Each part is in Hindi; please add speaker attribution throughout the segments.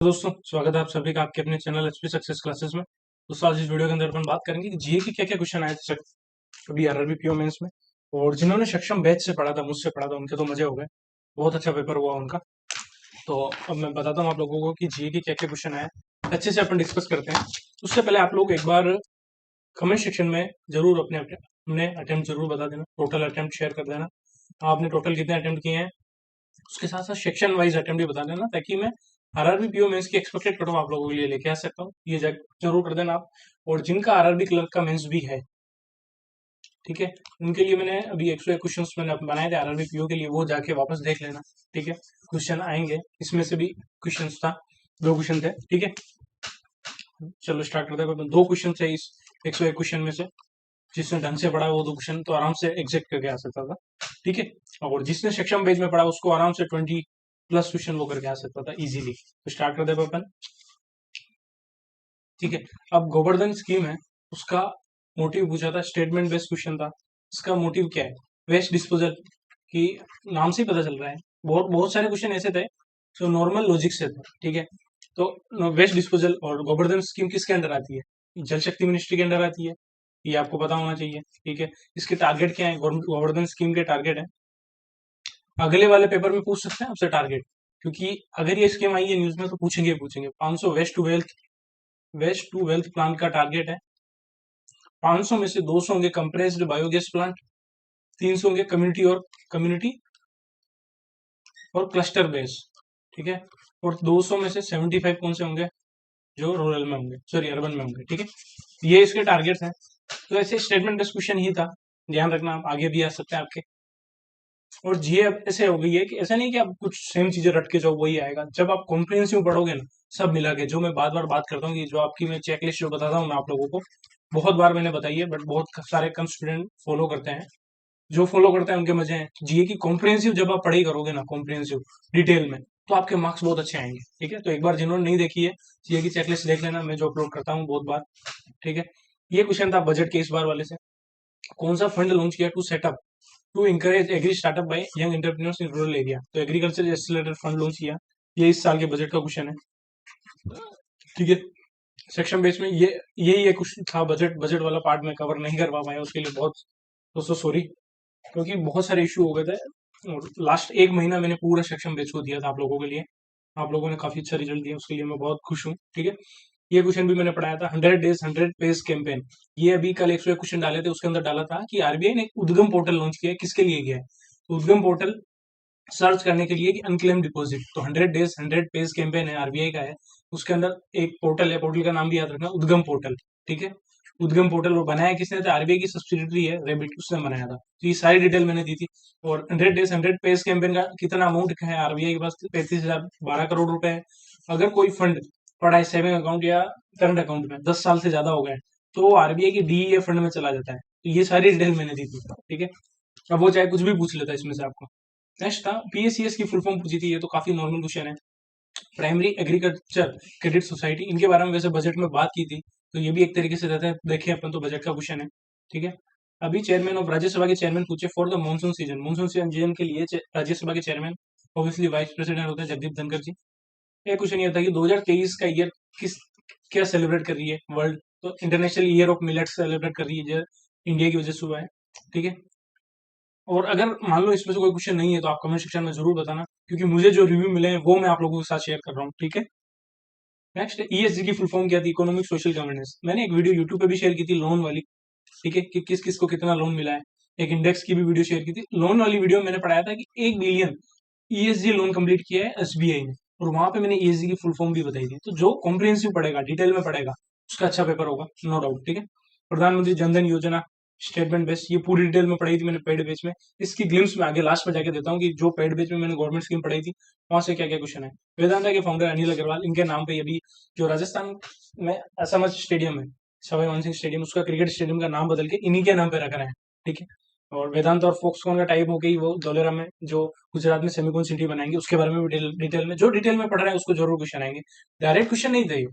Speaker 1: तो दोस्तों स्वागत है आप सभी का आपके अपने चैनल एचपी सक्सेस क्लासेस में। दोस्तों आज इस वीडियो के अंदर अपन बात करेंगे कि जीए की क्या क्या क्वेश्चन आए थे अभी आरआरबी पीओ मेंस में। और जिन्होंने सक्षम बैच से पढ़ा था, मुझसे पढ़ा था, उनके तो मजे हो गए। बहुत अच्छा पेपर हुआ उनका। तो अब मैं बताता हूँ आप लोगों को कि जीए की क्या क्या क्वेश्चन आए, अच्छे से अपन डिस्कस करते हैं। उससे पहले आप लोग एक बार कमेंट सेक्शन में जरूर अपने अपने अटेम्प्ट जरूर बता देना, टोटल अटेम्प्ट शेयर कर देना, आपने टोटल कितने अटेम्प्ट किए हैं। उसके साथ साथ सेक्शन वाइज अटेम्प्ट भी बता देना, ताकि मैं आरआरबी पीओ मेंस की एक्सपेक्टेड कट ऑफ आप लोगों के लिए लेके आ सकता हूँ। ये जरूर कर देना आप। और जिनका आरआरबी क्लर्क का मेंस भी है, ठीक है, उनके लिए मैंने अभी 101 क्वेश्चन मैंने बनाए थे आरआरबी पीओ के लिए, वो जाके वापस देख लेना। ठीक है, क्वेश्चन आएंगे, इसमें से भी क्वेश्चन था, 2 क्वेश्चन थे। ठीक है, चलो स्टार्ट करते हैं। दो क्वेश्चन थे इस 101 क्वेश्चन में से। जिसने ढंग से पढ़ा वो 2 क्वेश्चन तो आराम से एग्जैक्ट करके आ सकता था। ठीक है, और जिसने सक्षम पेज में पढ़ा उसको आराम से 20+ क्वेश्चन वो करके आ सकता था इजीली। तो स्टार्ट कर दे अपन। ठीक है, अब गोवर्धन स्कीम है, उसका मोटिव पूछा था, स्टेटमेंट बेस्ड क्वेश्चन था। इसका मोटिव क्या है? वेस्ट डिस्पोजल की, नाम से ही पता चल रहा है। बहुत बहुत सारे क्वेश्चन ऐसे थे जो नॉर्मल लॉजिक से थे। ठीक है, तो वेस्ट डिस्पोजल और गोवर्धन स्कीम किसके अंडर आती है? जल शक्ति मिनिस्ट्री के अंडर आती है, ये आपको पता होना चाहिए। ठीक है, इसके टारगेट क्या है? गोवर्धन स्कीम के टारगेट है, अगले वाले पेपर में पूछ सकते हैं आपसे टारगेट, क्योंकि अगर ये स्कीम आई है न्यूज में तो पूछेंगे पूछेंगे। 500 वेस्ट टू वेल्थ प्लांट का टारगेट है। 500 में से 200 होंगे कंप्रेस्ड बायोगैस प्लांट, 300 होंगे कम्युनिटी और क्लस्टर बेस। ठीक है, और 200 में से 75 कौन से होंगे? जो रूरल में होंगे, सॉरी अर्बन में होंगे। ठीक है, ये इसके टारगेट्स हैं। तो ऐसे स्टेटमेंट बेस्ड क्वेश्चन ही था, ध्यान रखना, आप आगे भी आ सकते हैं आपके। और जीए अब ऐसे हो गई है कि ऐसा नहीं कि आप कुछ सेम चीजें रट के जाओ वही आएगा। जब आप कॉम्प्रिहेंसिव पढ़ोगे ना, सब मिला के, जो मैं बार बार बात करता हूँ कि जो आपकी मैं चेकलिस्ट जो बताता हूँ मैं आप लोगों को, बहुत बार मैंने बताई है, बट बहुत सारे कम स्टूडेंट फॉलो करते हैं। जो फॉलो करते हैं उनके मजे हैं। जीए की कॉम्प्रिहेंसिव जब आप पढ़ाई करोगे ना, कॉम्प्रिहेंसिव डिटेल में, तो आपके मार्क्स बहुत अच्छे आएंगे। ठीक है, तो एक बार जिन्होंने नहीं देखी है जीए की चेकलिस्ट देख लेना, मैं जो अपलोड करता हूँ बहुत बार। ठीक है, ये क्वेश्चन था बजट के इस बार वाले से। कौन सा फंड लॉन्च किया to encourage agri startup by young entrepreneurs in rural area? तो एग्रीकल्चर एक्सीलरेटर फंड लॉन्च किया, ये इस साल के बजट का क्वेश्चन है। ठीक है, सेक्शन बेस में यही एक क्वेश्चन था। बजट वाला पार्ट में कवर नहीं कर पाया, उसके लिए बहुत दोस्तों सॉरी, क्योंकि बहुत सारे इशू हो गए थे। और लास्ट 1 महीना मैंने पूरा सेक्शन बेच को दिया था आप लोगों के लिए। आप लोगों ने काफी अच्छा रिजल्ट दिया, उसके लिए मैं बहुत खुश हूँ। ठीक है, ये क्वेश्चन भी मैंने पढ़ाया था, 100 डेज 100 पेज कैंपेन। ये अभी कल 101 क्वेश्चन डाले थे, उसके अंदर डाला था कि आरबीआई ने एक उद्गम पोर्टल लॉन्च किया है, किसके लिए किया है? तो उद्गम पोर्टल सर्च करने के लिए कि अनक्लेम डिपॉजिट। तो 100 डेज 100 पेज कैंपेन है, आरबीआई का है। उसके अंदर एक पोर्टल है, पोर्टल का नाम भी याद रखना, उद्गम पोर्टल। ठीक है, उद्गम पोर्टल वो बनाया किसने था? आरबीआई की सब्सिडियरी है रेबिट, उसने बनाया था। तो ये सारी डिटेल मैंने दी थी। और 100 डेज 100 पेज कैंपेन का कितना अमाउंट है आरबीआई के पास? 35,000, 12 करोड़ रुपए है। अगर कोई फंड पड़ा है सेविंग अकाउंट या करंट अकाउंट में 10 साल से ज्यादा हो गए, तो वो आरबीआई की डीईए फंड में चला जाता है। तो ये सारी डिटेल मैंने दी थी। ठीक है, अब वो चाहे कुछ भी पूछ लेता है इसमें से आपको। नेक्स्ट था पीएसीएस की फुल फॉर्म पूछी थी, ये तो काफी नॉर्मल क्वेश्चन है। प्राइमरी एग्रीकल्चर क्रेडिट सोसाइटी, इनके बारे में वैसे बजट में बात की थी, तो ये भी एक तरीके से रहता है, देखें अपन तो बजट का क्वेश्चन है। ठीक है, अभी चेयरमैन ऑफ राज्यसभा के चेयरमैन पूछे फॉर द मानसून सीजन के लिए राज्यसभा के चेयरमैन ऑब्वियसली वाइस प्रेसिडेंट होते हैं जगदीप धनखड़ जी। एक क्वेश्चन ये था कि 2023 का ईयर किस क्या सेलिब्रेट कर रही है वर्ल्ड? तो international year of millet celebrate कर रही है, जो इंडिया की वजह से हुआ है। ठीक है, और अगर मान लो इसमें से कोई क्वेश्चन नहीं है तो आप कमेंट सेक्शन में जरूर बताना, क्योंकि मुझे जो रिव्यू मिले हैं वो मैं आप लोगों के साथ शेयर कर रहा हूँ। ठीक है, नेक्स्ट ईएसजी की फुल फॉर्म क्या थी? Economic social governance. मैंने एक वीडियो यूट्यूब पे भी शेयर की थी लोन वाली। ठीक है, कि किस किस को कितना लोन मिला है। एक इंडेक्स की भी वीडियो शेयर की थी। लोन वाली वीडियो मैंने पढ़ाया था कि 1 बिलियन ईएसजी लोन कंप्लीट किया है एसबीआई ने, और वहां पे मैंने ईएसजी की फुल फॉर्म भी बताई थी। तो जो कॉम्प्रिहेंसिव पढ़ेगा, डिटेल में पढ़ेगा, उसका अच्छा पेपर होगा, नो डाउट। ठीक है, प्रधानमंत्री जनधन योजना स्टेटमेंट बेस, ये पूरी डिटेल में पढ़ाई थी मैंने पेड बेच में। इसकी ग्लिम्स में आगे लास्ट में जाके देता हूँ कि जो पेड बेच में मैंने गवर्नमेंट स्कीम पढ़ाई थी वहां से क्या क्या क्वेश्चन है। वेदांता के फाउंडर अनिल अग्रवाल, इनके नाम पे अभी जो राजस्थान में असमझ स्टेडियम है, सवाई मानसिंह स्टेडियम, उसका क्रिकेट स्टेडियम का नाम बदल के इन्हीं के नाम पे रख रहे हैं। ठीक है, और वेदांत और फोक्सकॉन का टाइप हो गई, वो धोलेरा में जो गुजरात में सेमिकॉन सिटी बनाएंगे, उसके बारे में भी डिटेल में, जो डिटेल में पढ़ रहे हैं उसको जरूर क्वेश्चन आएंगे। डायरेक्ट क्वेश्चन नहीं थे,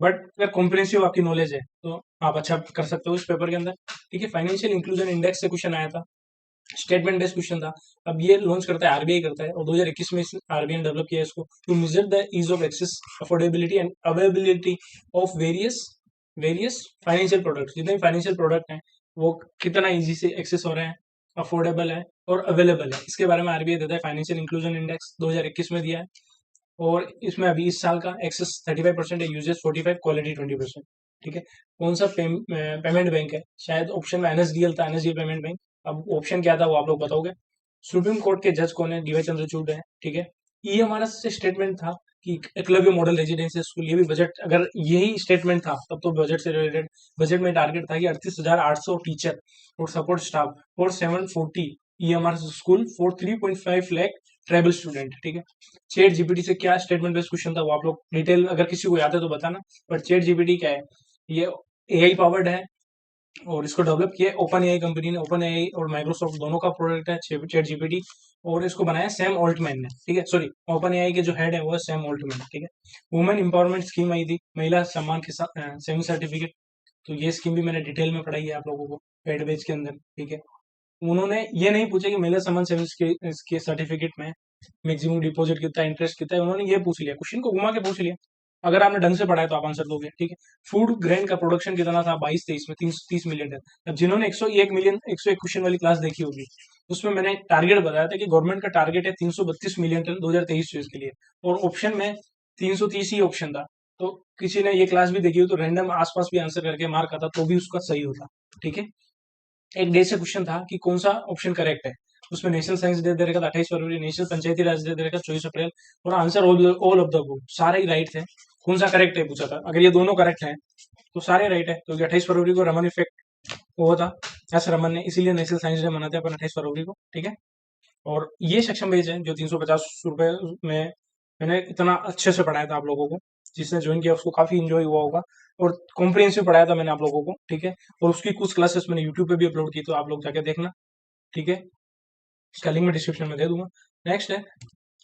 Speaker 1: बट अगर कॉम्प्रिहेंसिव आपकी नॉलेज है तो आप अच्छा कर सकते हो इस पेपर के अंदर। ठीक है, फाइनेंशियल इंक्लूजन इंडेक्स से क्वेश्चन आया था। स्टेटमेंट बेस्ड क्वेश्चन था। अब ये लॉन्च करता है आरबीआई करता है, और 2021 में आरबीआई ने डेवलप किया है इसको to measure the ease of access, affordability and availability of various various financial products. जितने भी फाइनेंशियल प्रोडक्ट हैं वो कितना इजी से एक्सेस हो रहे हैं, अफोर्डेबल है और अवेलेबल है, इसके बारे में आरबीआई देता है। फाइनेंशियल इंक्लूजन इंडेक्स 2021 में दिया है, और इसमें अभी इस साल का एक्सेस 35% है, यूजेस 45, क्वालिटी 20%। ठीक है, कौन सा पेमेंट बैंक है? शायद ऑप्शन में एनएसडीएल था, एनएसडीएल पेमेंट बैंक। अब ऑप्शन क्या था वो आप लोग बताओगे। सुप्रीम कोर्ट के जज कौन है? डीवाई चंद्रचूड़ है। ठीक है, ये हमारा से स्टेटमेंट था कि एकलव्य मॉडल रेजिडेंशियल स्कूल, ये भी बजट, अगर यही स्टेटमेंट था तब तो बजट से रिलेटेड, बजट में टारगेट था कि 38,800 टीचर और सपोर्ट स्टाफ और 740 EMR school for 3.5 lakh tribal student. ठीक है, चैट जीपीटी से क्या स्टेटमेंट बेस्ड क्वेश्चन था वो आप लोग डिटेल अगर किसी को याद है तो बताना। पर चैट जीपीटी क्या है? ये एआई पावर्ड है, और इसको डेवलप किया ओपन एआई कंपनी ने। ओपन एआई और माइक्रोसॉफ्ट दोनों का प्रोडक्ट है चैट जीपीटी, और इसको बनाया सैम ऑल्टमैन ने। ठीक है, सॉरी, ओपन एआई के जो हेड है वो है सैम ऑल्टमैन। ठीक है, वुमेन एम्पावरमेंट स्कीम आई थी, महिला सम्मान के साथ सेमी सर्टिफिकेट, तो ये स्कीम भी मैंने डिटेल में पढ़ाई है आप लोगों को पेड बेच के अंदर। ठीक है, उन्होंने ये नहीं पूछा कि महिला सम्मान सेविंग्स के सर्टिफिकेट में मैक्सिमम डिपॉजिट कितना, इंटरेस्ट कितना है, उन्होंने ये पूछ लिया, क्वेश्चन को घुमा के पूछ लिया। अगर आपने ढंग से पढ़ा है तो आप आंसर दोगे। ठीक है, फूड ग्रेन का प्रोडक्शन कितना था 22-23 में? 30 मिलियन टन। अब जिन्होंने 101 मिलियन 101 क्वेश्चन वाली क्लास देखी होगी, उसमें मैंने टारगेट बताया था कि गवर्नमेंट का टारगेट है 332 मिलियन टन 2023 के लिए, और ऑप्शन में 330 ही ऑप्शन था। तो किसी ने ये क्लास भी देखी हो तो रैंडम आसपास भी आंसर करके मार्क आता तो भी उसका सही होता। ठीक है, एक डे से क्वेश्चन था कि कौन सा ऑप्शन करेक्ट है। उसमें नेशनल साइंस डे दे रखा था 28 फरवरी, national Panchayati Raj day they रखा 24 अप्रैल, और answer all of the book सारे ही राइट थे। कौन सा करेक्ट है पूछा था, अगर ये दोनों करेक्ट हैं तो सारे राइट है, क्योंकि 28 फरवरी को रमन इफेक्ट हुआ था, एस रमन ने, इसीलिए नेशनल साइंस डे मनाते हैं अपन 28 फरवरी को। ठीक है, और ये सेक्शन बेच है जो 350 रुपए में मैंने इतना अच्छे से पढ़ाया था आप लोगों को। जिसने ज्वाइन किया उसको काफी इंजॉय हुआ होगा, और कॉम्प्रिहेंसिव पढ़ाया था मैंने आप लोगों को। ठीक है, और उसकी कुछ क्लासेस मैंने यूट्यूब पे भी अपलोड की, तो आप लोग जाके देखना। ठीक है, इसका लिंक मैं डिस्क्रिप्शन में दे दूंगा। नेक्स्ट है,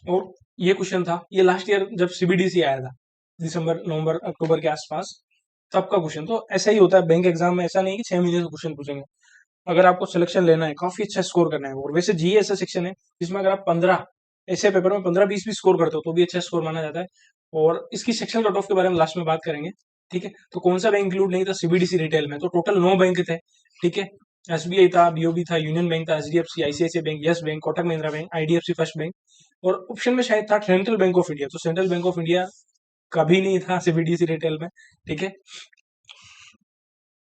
Speaker 1: और ये क्वेश्चन था, ये लास्ट ईयर जब सीबीडीसी आया था दिसंबर नवंबर अक्टूबर के आसपास, तब का क्वेश्चन। तो ऐसा ही होता है बैंक एग्जाम में, ऐसा नहीं कि 6 महीने से क्वेश्चन पूछेंगे। अगर आपको सिलेक्शन लेना है, काफी अच्छा स्कोर करना है, और वैसे जीए ऐसा सेक्शन है जिसमें अगर आप 15 ऐसे पेपर में 15-20 भी स्कोर करते हो तो भी अच्छा स्कोर माना जाता है। और इसकी सेक्शन कट ऑफ के बारे में लास्ट में बात करेंगे। ठीक है, तो कौन सा बैंक इंक्लूड नहीं था सीबीडीसी रिटेल में? तो टोटल 9 बैंक थे। ठीक है, एसबीआई था, बीओबी था, यूनियन बैंक था, HDFC, ICICI bank, yes bank, Kotak Mahindra bank, IDFC first bank, और ऑप्शन में शायद था सेंट्रल बैंक ऑफ इंडिया। तो सेंट्रल बैंक ऑफ इंडिया कभी नहीं था सीबीडीसी रिटेल में। ठीक है,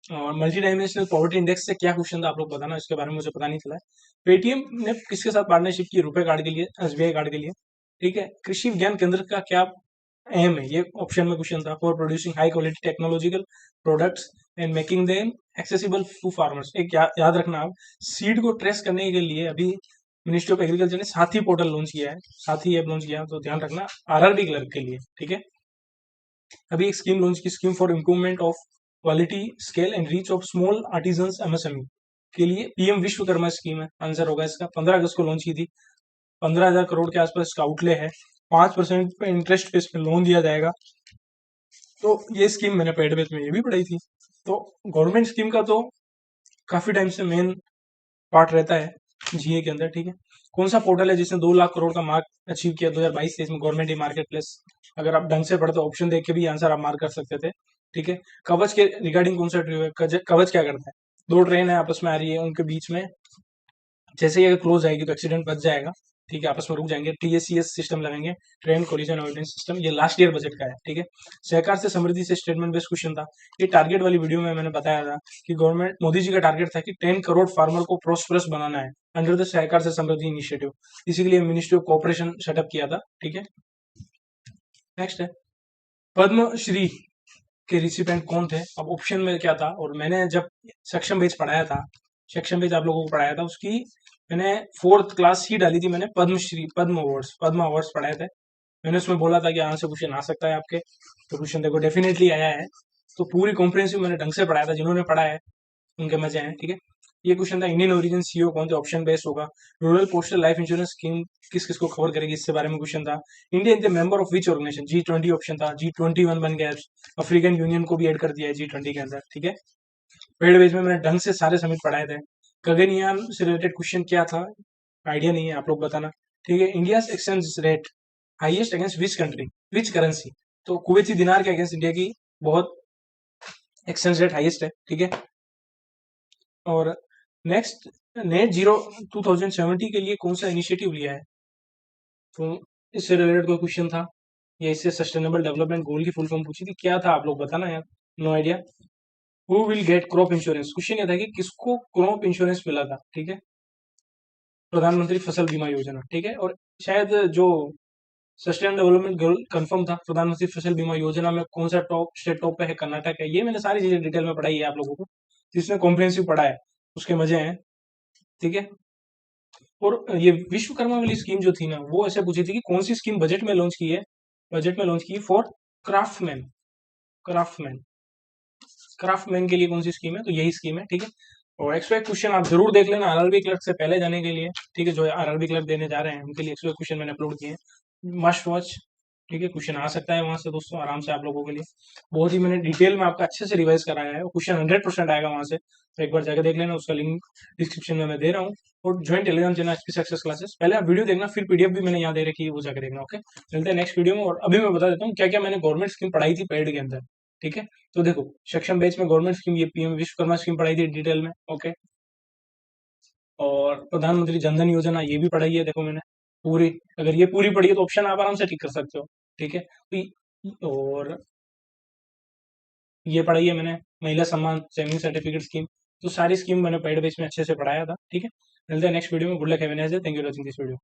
Speaker 1: और मल्टी डायमेंशनल पॉवर्टी इंडेक्स से क्या क्वेश्चन था आप लोग बताना, इसके बारे में मुझे पता नहीं चला है। पेटीएम ने किसके साथ पार्टनरशिप की? रुपए कार्ड के लिए, एसबीआई कार्ड के लिए। ठीक है, कृषि विज्ञान केंद्र का क्या एम है? ये ऑप्शन में क्वेश्चन था। For producing high quality technological products and making them accessible to farmers. एक याद रखना आप, सीड को ट्रेस करने के लिए अभी मिनिस्ट्री ऑफ एग्रीकल्चर ने साथी पोर्टल लॉन्च किया है, साथी ऐप लॉन्च किया है, तो ध्यान रखना आरआरबी क्लर्क के लिए। ठीक है, अभी एक स्कीम लॉन्च की, scheme for improvement of quality scale and reach of small artisans MSME के लिए पीएम विश्वकर्मा स्कीम है, आंसर होगा इसका। 15 अगस्त को लॉन्च की थी, 15,000 करोड़ के आसपास इसका आउटले है, 5% पे इंटरेस्ट पे इस पे लोन दिया जाएगा। तो ये स्कीम मैंने पेड बेच में ये भी पढ़ाई थी। तो गवर्नमेंट स्कीम का तो काफी टाइम से मेन पार्ट रहता है जीए के अंदर। ठीक है, कौन सा पोर्टल है जिसने 2 लाख करोड़ का मार्क अचीव किया 2022-23 में? Government e market place. अगर आप ढंग से पढ़ते ऑप्शन देख के भी आंसर आप मार्क कर सकते थे। ठीक है, कवच के रिगार्डिंग कौन सा ट्रियो है? कवच क्या करता है? दो ट्रेन है आपस में आ रही है, उनके बीच में जैसे ही अगर क्लोज आएगी तो एक्सीडेंट बच जाएगा। ठीक है, आपस में रुक जाएंगे, टीएससीएस सिस्टम लगाएंगे, ट्रेन कोलिजन अवॉइडेंस सिस्टम। ये लास्ट ईयर बजट का है। ठीक है, सहकार से समृद्धि से स्टेटमेंट बेस्ड क्वेश्चन था। ये टारगेट वाली वीडियो में मैंने बताया था कि गवर्नमेंट मोदी जी का टारगेट था कि 10 करोड़ फार्मर को प्रोस्परस बनाना है अंडर द सहकार से समृद्धि इनिशिएटिव। इसी के लिए मिनिस्ट्री ऑफ कॉपरेशन सेटअप किया था। ठीक है, नेक्स्ट है, पद्मश्री के रिसिपेंट कौन थे? अब ऑप्शन में क्या था, और मैंने जब सेक्शन बेच पढ़ाया था, सेक्शन बेच आप लोगों को पढ़ाया था, उसकी मैंने 4th क्लास ही डाली थी मैंने, पद्मश्री, पद्म अवार्ड्स पढ़ाए थे। मैंने उसमें बोला था कि यहाँ से क्वेश्चन आ सकता है आपके, तो क्वेश्चन देखो डेफिनेटली आया है। तो पूरी कॉम्प्रिहेंसिव मैंने ढंग से पढ़ाया था, जिन्होंने पढ़ा है उनके मजे हैं। ठीक है, ये क्वेश्चन था, इंडियन ओरिजिन सीईओ कौन थे? ऑप्शन बेस्ड होगा। Rural postal life insurance scheme किस किस को कवर करेगी, इसके बारे में क्वेश्चन था। India is the member of which organisation? G20 option था, G21 बन गया, अफ्रीकन यूनियन को भी ऐड कर दिया है G20 के अंदर। ठीक है, पेड बेस में मैंने ढंग से सारे समिट पढ़ाए थे। गगनयान से रिलेटेड क्वेश्चन क्या था, आइडिया नहीं है, आप लोग बताना। ठीक है, India exchange rate highest against which country, which currency. तो कुवैती दिनार के अगेंस्ट इंडिया की बहुत एक्सचेंज रेट हाईएस्ट है। ठीक है, और नेक्स्ट, नेट जीरो 2070 के लिए कौन सा इनिशिएटिव लिया है, तो इससे रिलेटेड कोई क्वेश्चन था, या इससे सस्टेनेबल डेवलपमेंट गोल की फुल फॉर्म पूछी थी, क्या था आप लोग बताना यार, no idea. Who will get crop insurance, question ये था कि किसको क्रॉप इंश्योरेंस मिला था। ठीक है, प्रधानमंत्री फसल बीमा योजना। ठीक है, और शायद जो सस्टेनेबल डेवलपमेंट गोल कंफर्म था प्रधानमंत्री फसल बीमा योजना में, कौन सा टॉप स्टेट टॉप पे है, कर्नाटक है। ये मैंने सारी चीजें डिटेल में पढ़ाई है आप लोगों को, जिसने कॉम्प्रिहेंसिव पढ़ा है उसके मजे हैं। ठीक है, और ये विश्वकर्मा वाली स्कीम जो थी ना, वो ऐसे पूछी थी कि कौन सी स्कीम बजट में लॉन्च की है, बजट में लॉन्च की फॉर क्राफ्टमैन, क्राफ्टमैन, क्राफ्टमैन के लिए कौन सी स्कीम है, तो यही स्कीम है। ठीक है, और एक्स्ट्रा क्वेश्चन आप जरूर देख लेना आरआरबी क्लर्क से पहले जाने के लिए। ठीक है, जो आरआरबी क्लर्क देने जा रहे हैं उनके लिए एक्स्ट्रा क्वेश्चन मैंने अपलोड किए हैं, मस्ट वॉच। ठीक है, क्वेश्चन आ सकता है वहां से दोस्तों आराम से आप लोगों के लिए, बहुत ही मैंने डिटेल में आपका अच्छे से रिवाइज कराया है, क्वेश्चन 100% आएगा वहां से, तो एक बार जाकर देख लेना, उसका लिंक डिस्क्रिप्शन में मैं दे रहा हूँ। और join Telegram channel HP success classes, पहले आप वीडियो देखना, फिर पीडीएफ भी मैंने यहाँ दे रखी है, वो जाकर देखना। ओके, मिलते हैं नेक्स्ट वीडियो में, और अभी मैं बता देता हूँ क्या क्या मैंने गवर्नमेंट स्कीम पढ़ाई थी पेड के अंदर। ठीक है, तो देखो सक्षम बैच में गवर्नमेंट स्कीम, ये पीएम विश्वकर्मा स्कीम पढ़ाई थी डिटेल में। ओके, और प्रधानमंत्री जनधन योजना ये भी पढ़ाई है देखो मैंने पूरी, अगर ये पूरी पढ़ी है तो ऑप्शन आप आराम से टिक कर सकते हो। ठीक है, और ये पढ़ाई है मैंने महिला सम्मान सेविंग सर्टिफिकेट स्कीम, तो सारी स्कीम मैंने पेड बेस में अच्छे से पढ़ाया था। ठीक है, मिलते हैं नेक्स्ट वीडियो में, good luck, have a nice day, thank you for watching this video.